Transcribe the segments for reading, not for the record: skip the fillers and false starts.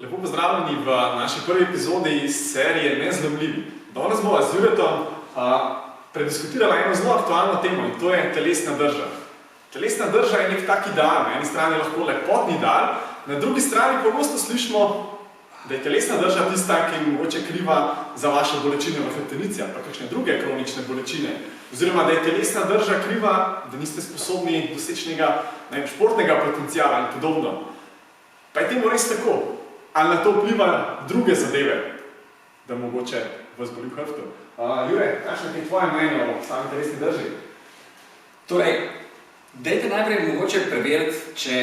Lepo pozdravljeni v naši prvi epizodi iz serije Nezlomljivi. Danes bomo z Juretom prediskutirali eno zelo aktualno temo in to je telesna drža. Telesna drža je nek tak ideal, na eni strani lahko lepotni ideal, na drugi strani pogosto slišimo, da je telesna drža tista, ki je mogoče kriva za vaše bolečine v hrbtenici ali pa kakšne druge kronične bolečine. Oziroma, da je telesna drža kriva, da niste sposobni doseči nekega športnega potenciala in podobno. Pa je temu res tako? Ali na to vpliva druge zadeve, da mogoče vas boli v hrbtu? Jure, kakšno je tvoje mnenje o sami telesni drži? Torej, dajte najprej mogoče preveriti, če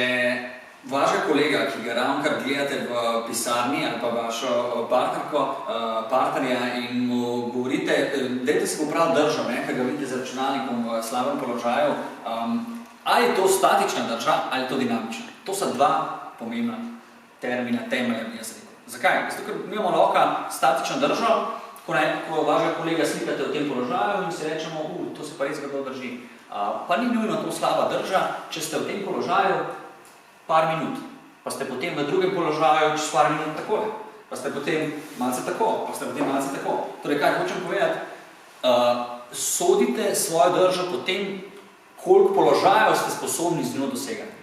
vašega kolega, ki ga ravnokar gledate v pisarni ali pa vašo partnerja in mu govorite, dajte se popraviti držo, ker ga vidite z računalnikom v slabem položaju, ali je to statična drža ali je to dinamična. To so dva pomembna termina, temelja, bi jaz rekel. Zakaj? Zato, ker mi imamo roka statično držo, ko vašega kolega slikate v tem položaju in si rečemo, to se pa res grdo drži. Pa ni nujno to slaba drža, če ste v tem položaju par minut, pa ste potem v drugem položaju čez par minut takole, pa ste potem malce tako, pa ste potem malce tako. Torej, kaj hočem povedati? Sodite svojo držo potem, koliko položajev ste sposobni z njo dosegati.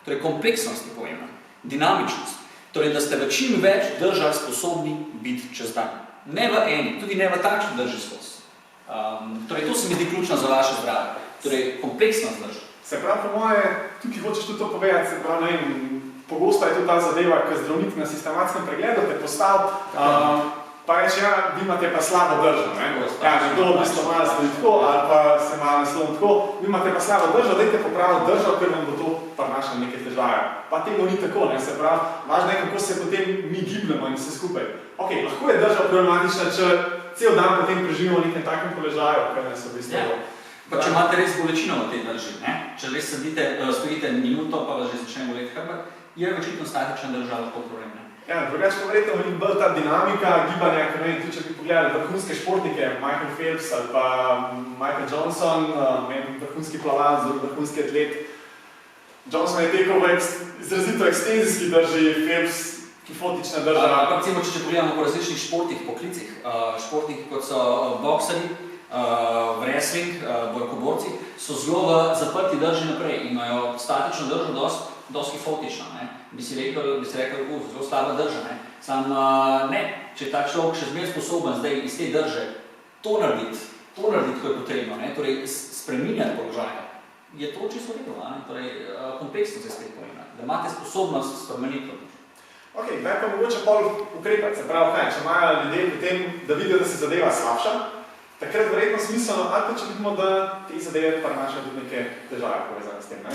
Torej, kompleksnost je pomembna. Dinamičnost. Torej, da ste v čim več držav sposobni biti čez dan. Ne v eni, tudi ne v takšni drži skozi. Torej, to se mi zdi ključno za vaše zdravje. Torej, kompleksnost drži. Se pravi, po moje, tukaj hočeš tudi to povedati, se pravi, pogosto je tudi ta zadeva, ko zdravnik na sistematskem pregledu te postavi, pa reče, vi imate pa slabo držo, ne? Nekdo v bistvu malo stoji tako, ali pa se malo naslovim tako, vi imate pa slabo držo, dajte popraviti držo, ker vam bo to prinašalo neke težave. Pa temu ni tako, ne? Se pravi, važno je, kako se potem mi gibljamo in vse skupaj. Ok, lahko je drža problematična, če cel dan potem preživimo v nekem takem položaju, kar nas v bistvu... Pa če imate res bolečino v tej drži, če res stojite minuto, pa vas že začne boleti hrbet, je očitno statična drža lahko problem. Drugače pa verjetno veliko bolj ta dinamika gibanja, ker tudi če bi pogledali vrhunske športnike, Michael Phelps ali pa Michael Johnson, vrhunski plavalec, vrhunski atlet. Johnson je tekel v izrazito ekstenzijski drži, Phelps kifotična drža. Recimo, če pogledamo po različnih športih, poklicih, športih kot so bokseri, wrestling, bojkoborci, so zelo v zaprti drži naprej, imajo statično držo dosti kifotično. Bi si rekel, zelo slaba drža. Sam ne, če je ta človek še zmeraj sposoben zdaj iz te drže to narediti, ko je potrebno, torej spreminjati položaje, je to čisto redo. Torej, kompleksnost je spet pomembna, da imate sposobnost spremeniti. Ok, zdaj pa mogoče pol ukrepati, se pravi kaj, če imajo ljudje potem, da vidijo, da se zadeva slabša, takrat verjetno smiselno, ali pa če vidimo, da te zadeve prinašajo tudi neke težave povezane s tem, ne?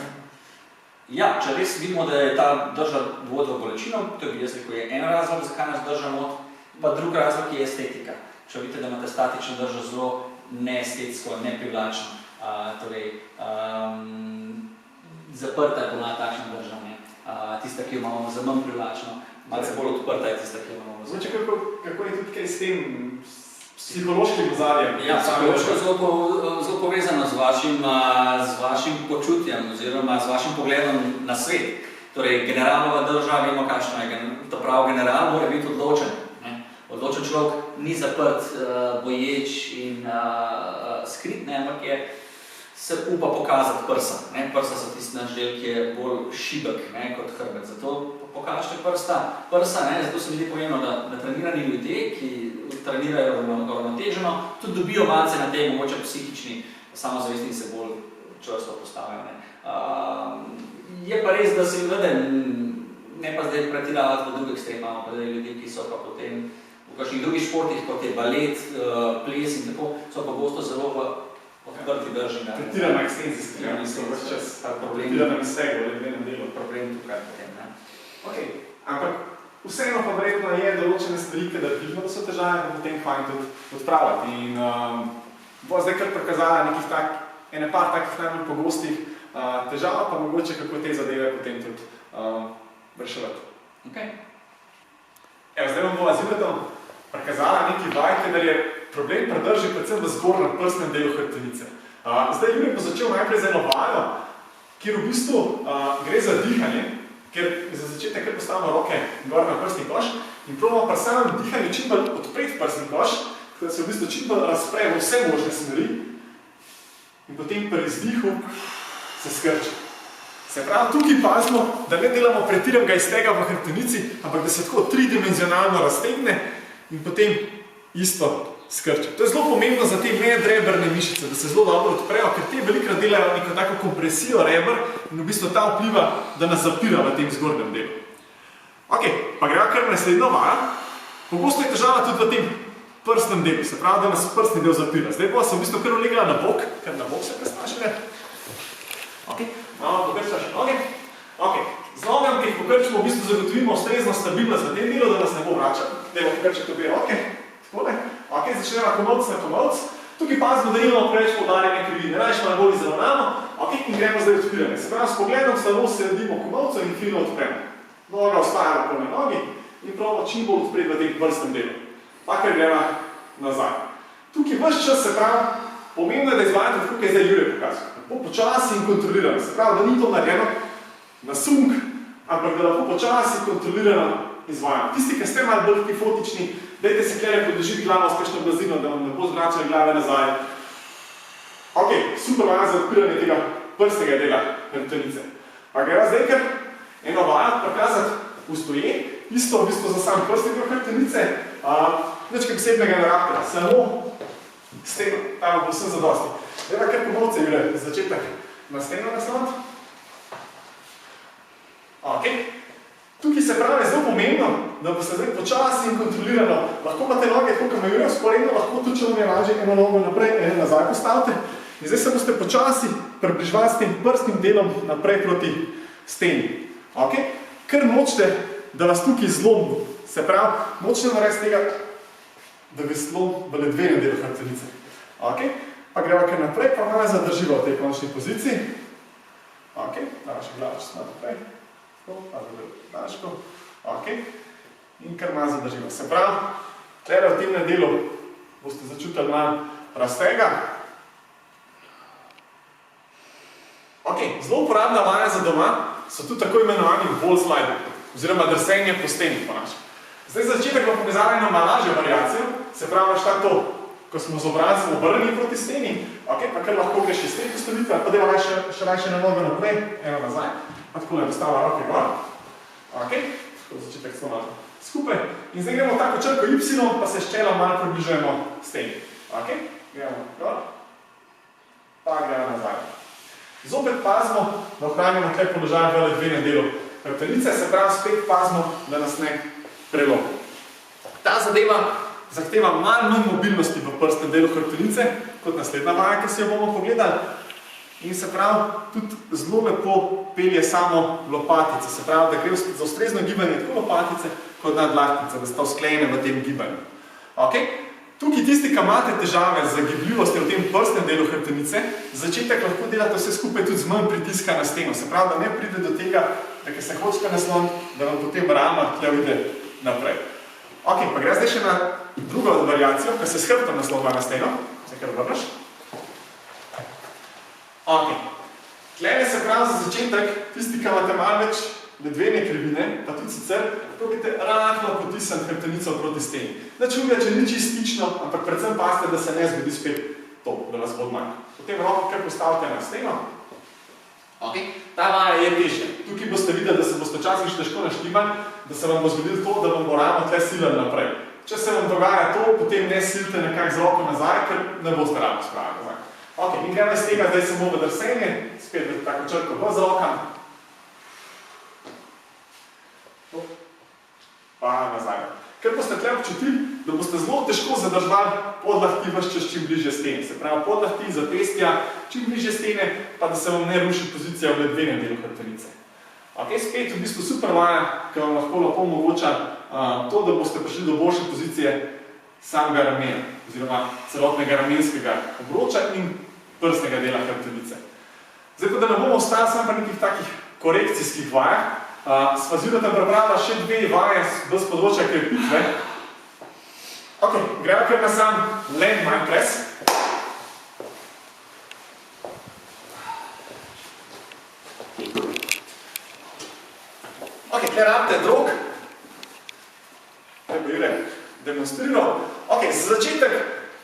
Ja, če res vidimo, da je ta drža vodila bolečino, to bi jaz rekel, je en razlog, zakaj nas drža not, pa drug razlog je estetika. Če vidite, da imate statično držo zelo neestetsko, neprivlačno, torej zaprta je ponad takšna drža, tista, ki jo imamo za manj privlačno, malce bolj odprta je tista, ki jo imamo za manj. Kako je tudi kaj s tem psihološkim ozadjem? Ja, psihološko je zelo povezano z vašim počutjem oziroma z vašim pogledom na svet. Torej, generalnova drža, vemo kakšno je, to prav general mora biti odločen. Odločen človek ni zaprt, boječ in skrit, ampak se upa pokazati prsa. Prsa so tisti naš del, ki je bolj šibek kot hrbet. Zato pokažite prsa, zato se mi zdi pomembno, da trenirani ljudje, ki trenirajo uravnoteženo, tudi dobijo malce na tej mogoče psihični samozavesti in se bolj čvrsto postavijo. Je pa res, da se vede, ne pa zdaj pretiravati v druge ekstreme, imamo pa ljudje, ki so pa potem v kakšnih drugih športih, kot je balet, ples in tako, so pa gosto zelo v odprti drži. Pretirano ekstenzijski, mislim, vse čas. Pretirano mesego, v enem delu. Problem tukaj potem, Ok, ampak vseeno pa verjetno je določene stvari, da vidimo, da so težave, da potem fajn tudi odpravljati. In bo zdaj kar prikazala ene par takih najbolj pogostih težav, pa mogoče kako te zadeve potem tudi reševati. Ok. Zdaj vam bova z Juretom prikazala neki vaj, kadar je problem predrži predvsem v zgornjem prsnem delu hrbtenice. Zdaj Jure bo začel najprej z eno vajo, kjer v bistvu gre za dihanje, ker za začetek kar postavimo roke gor na prsni koš in probamo pri samem dihanju čim bolj odpreti prsni koš, tako da se v bistvu čim bolj razpre v vse možne smeri in potem pri izdihu se skrči. Se pravi, tukaj pazimo, da ne delamo pretiranega iztega v hrbtenici, ampak da se tako tridimenzionalno raztegne in potem isto skrči. To je zelo pomembno za te medrebrne mišice, da se zelo dobro odprejo, ker te velikrat delajo neko tako kompresijo rebr in v bistvu ta vpliva, da nas zapira v tem zgornjem delu. Ok, pa gremo kar naslednjo vajo. Pogosto je težava tudi v tem prstnem delu, se pravi, da nas prstni del zapira. Zdaj pa sem v bistvu kar ulegla na bok, ker na bok se presnašile. Ok, malo pokrčaš noge. Ok, z nogam, ki jih pokrčimo, v bistvu zagotovimo ustrezno stabilnost v tem delu, da nas ne bo vračal. Dajmo pokrčati obe roke. Takole. Ok, začnemo komolc na komolc. Tukaj pazimo, da nimamo preveč poudarjene krivine. Rajšmo na bolj izravnamo. Ok, in gremo zdaj odpiranje. Se pravi, s pogledom samo sredimo komolco in fino odpremo. Noga ostaja na nogi in probamo čim bolj odpreti v tem prstnem delu. Pa kar gremo nazaj. Tukaj ves čas se pravi, pomembno je, da izvajate tako, kaj zdaj Jure pokazal. Počasi in kontrolirano. Se pravi, da ni to narejeno na sunk, ampak da lahko počasi kontrolirano izvajamo. Tisti, ki ste malo bolj kifotični, dajte se tukaj podložiti glavo s kakšno blazino, da vam ne bo zvračali glave nazaj. Ok, super vaja za odpiranje tega prstnega dela hrbtenice. Pa gremo zdaj kar eno vajo pokazati v stoje, isto v bistvu za sam prstni del hrbtenice, nič kaj posebnega ne rabite, samo steno, tam bo vsem zadosti. Dajva kar komolce, Jure, začetek na steno nasloniti. Ok. Tukaj se pravi zelo pomembno, da boste zdaj počasi in kontrolirano, lahko imate noge, tako kot Jure, sporedno, lahko tudi, če vam je lažje, eno nogo naprej, eno nazaj postavite. In zdaj se boste počasi približevali s tem prstnim delom naprej proti steni. Ok. Kar nočete, da vas tukaj zlom, se pravi, nočete narediti tega, da bi slom v ledvenem delu hrbtenice. Ok. Pa gremo kar naprej, pa malo zadrživa v tej končni poziciji. Ok, dava še glavo, če smo naprej. Pa zadrživa. Ok. In kar malo zadrživa. Se pravi, tukaj v tem delu boste začutili malo raztega. Ok, zelo uporabna vaja za doma so tudi tako imenovani wall slide, oziroma drsenje po steni po našem. Zdaj za začetek vam pokazala eno malo lažjo variacijo, se pravi, šta to, ko smo z obrazom obrnjeni proti steni, ok, pa kar lahko greš iz te postavitve, pa deva še rajše na nogo naprej, eno nazaj, pa tako ne postavlja roke gor. Ok, tako začetek smo malo skupaj. In zdaj gremo tako črko Y, pa se s čelom malo približujemo steni. Ok, gremo gor, pa gremo nazaj. Zopet pazimo, da ohranimo tukaj položaj v ledvenem delu hrbtenice, se pravi, spet pazimo, da nas ne prelomi. Ta zadeva zahteva malo manj mobilnosti v prstnem delu hrbtenice, kot naslednja vaja, ki si jo bomo pogledali. In se pravi, tudi zelo lepo pelje samo lopatice, se pravi, da gre za ustrezno gibanje tako lopatice, kot nadlahtnice, da sta usklejene v tem gibanju. Ok? Tukaj tisti, ki imate težave z gibljivostjo v tem prstnem delu hrbtenice, začetek lahko delate vse skupaj tudi z manj pritiska na steno. Se pravi, da ne pride do tega, da ker se hočete nasloniti, da vam potem rama tukaj ide naprej. Ok, pa gre zdaj še na drugo variacijo, ki se s hrbtom naslonila na steno. Se kar vrneš. Ok. Tukaj se pravi za začetek, tisti, ki imate malo več ledvene krivine, pa tudi sicer, probajte rahlo potisniti hrbtenico proti steni. Načuga, če ni čistično, ampak predvsem pazite, da se ne zgodi spet to, da vas bo odmanjka. Potem roko kar postavite na steno. Ok. Ta vaja je težja. Tukaj boste videli, da se boste včasih še težko naštimali, da se vam bo zgodilo to, da vam bo ramo tle silili naprej. Če se vam dogaja to, potem ne silite nekako z roko nazaj, ker ne boste ramo spravili nazaj. Ok, in gremo iz tega zdaj samo v drsenje, spet v tako črko v z rokam. Pa nazaj. Ker boste tle občutili, da boste zelo težko zadržali podlahti vas čez čim bližje stene. Se pravi, podlahti, zapestja, čim bližje stene, pa da se vam ne ruši pozicija v ledvenem delu hrbtenice. Ok, spet v bistvu super vaja, ki vam lahko lepo omogoča to, da boste prišli do boljše pozicije samega ramena, oziroma celotnega ramenskega obroča in prstnega dela hrbtenice. Zdaj pa, da ne bomo ostali samo pri nekih takih korekcijskih vajah, sva z Juretom prepravila še dve vaje z področja krepitve. Ok, gremo kar na sam landmine press. Ok, tukaj rabite drog. Kaj bo Jure demonstriral. Ok, za začetek,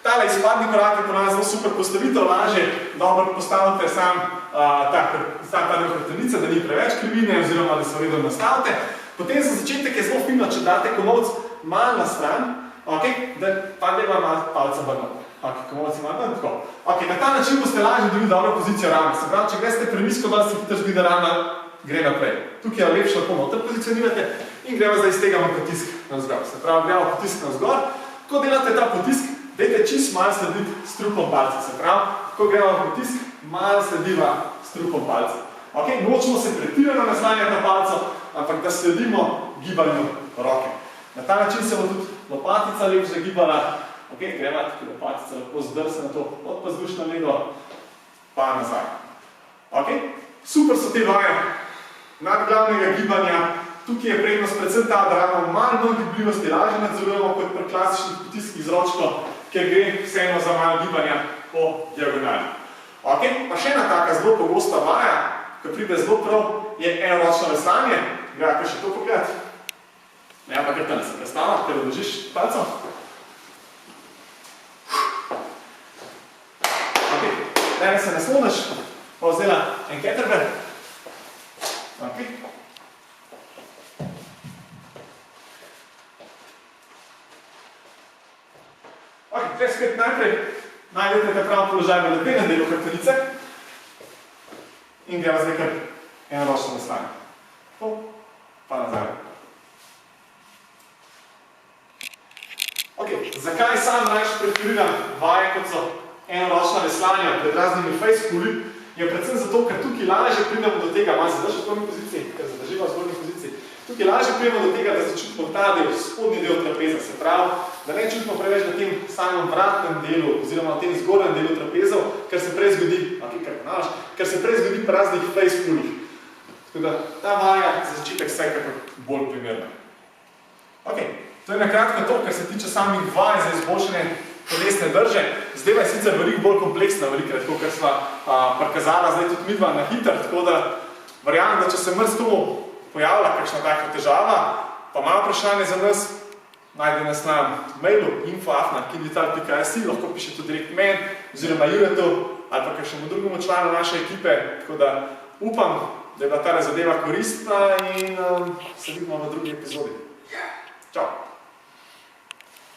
tale izpadni korak je po nas zelo super postavitev, lažje dobro postavite sam ta del hrbtenice, da ni preveč krivine, oziroma da se v redu nastavite. Potem za začetek je zelo fino, če date komolc malo na stran, da pa deva malo palca vrnil. Komolc ima vrnil, tako. Na ta način boste lažje dobili dobro pozicijo rame. Se pravi, če greste premisko, da se hitro zdi, da rama gre naprej. Tukaj je lepše lahko noter pozicionirate in gremo zdaj iz tega v potisk navzgor. Se pravi, gremo potisk navzgor. Ko delate ta potisk, dajte čist malo slediti strupom palca. Se pravi, ko gremo v potisk, malo slediva strupom palca. Nočemo se pretirano naslanjati na palco, ampak da sledimo gibanju roke. Na ta način se bo tudi lopatica lepše gibala. Gremo tako lopatica lahko zdrse na to podpazdušno ledo, pa nazaj. Super so te vaje nadglavnega gibanja. Tukaj je prednost predvsem ta, da imamo malo manj gibljivosti, lažje nadzorujemo kot pri klasičnih potiskih z ročko, ker gre vseeno za malo gibanja po diagonali. Pa še ena taka zelo pogosta vaja, ko pride zelo prav, je enoročno veslanje. Gre kaj še to pogledati? Ja, pa kar tam se predstavlja, ker odložiš palco. Daj se nasloniš, pa vzela en ketterberg. Tukaj spet najprej najdete ta prav položaj v ledenem delu hrbtenice in gremo zdaj kar enoročno veslanje. Pa nazaj. Zakaj sam najbolj preferiram vaje, kot so enoročna veslanja pred raznimi face-pulli, je predvsem zato, ker tukaj lažje pridemo do tega, malo se drži v zgornji poziciji, ker zadrživa v zgornji poziciji, tukaj lažje pridemo do tega, da začutimo ta del, spodnji del trapeza, se pravi, da ne čutimo preveč na tem samem vratnem delu, oziroma na tem zgornjem delu trapezov, ker se prej zgodi pri raznih face-pullih. Tako da ta vaja za začetek vsekakor bolj primerna. To je nakratko to, kar se tiče samih vaj za izboljšanje telesne drže. Zdaj je sicer veliko bolj kompleksna, velikrat, kot sva prikazala zdaj tudi midva na hitro, tako da verjamem, da če se mrzkomu pojavlja kakšna taka težava, pa ima vprašanje za nas, najde nas na mailu info@kindital.si, lahko piše tudi direkt meni, oziroma Juretu, ali pa kakšnemu drugemu članu naše ekipe, tako da upam, da je bila ta zadeva koristna in se vidimo v drugi epizodi. Čau!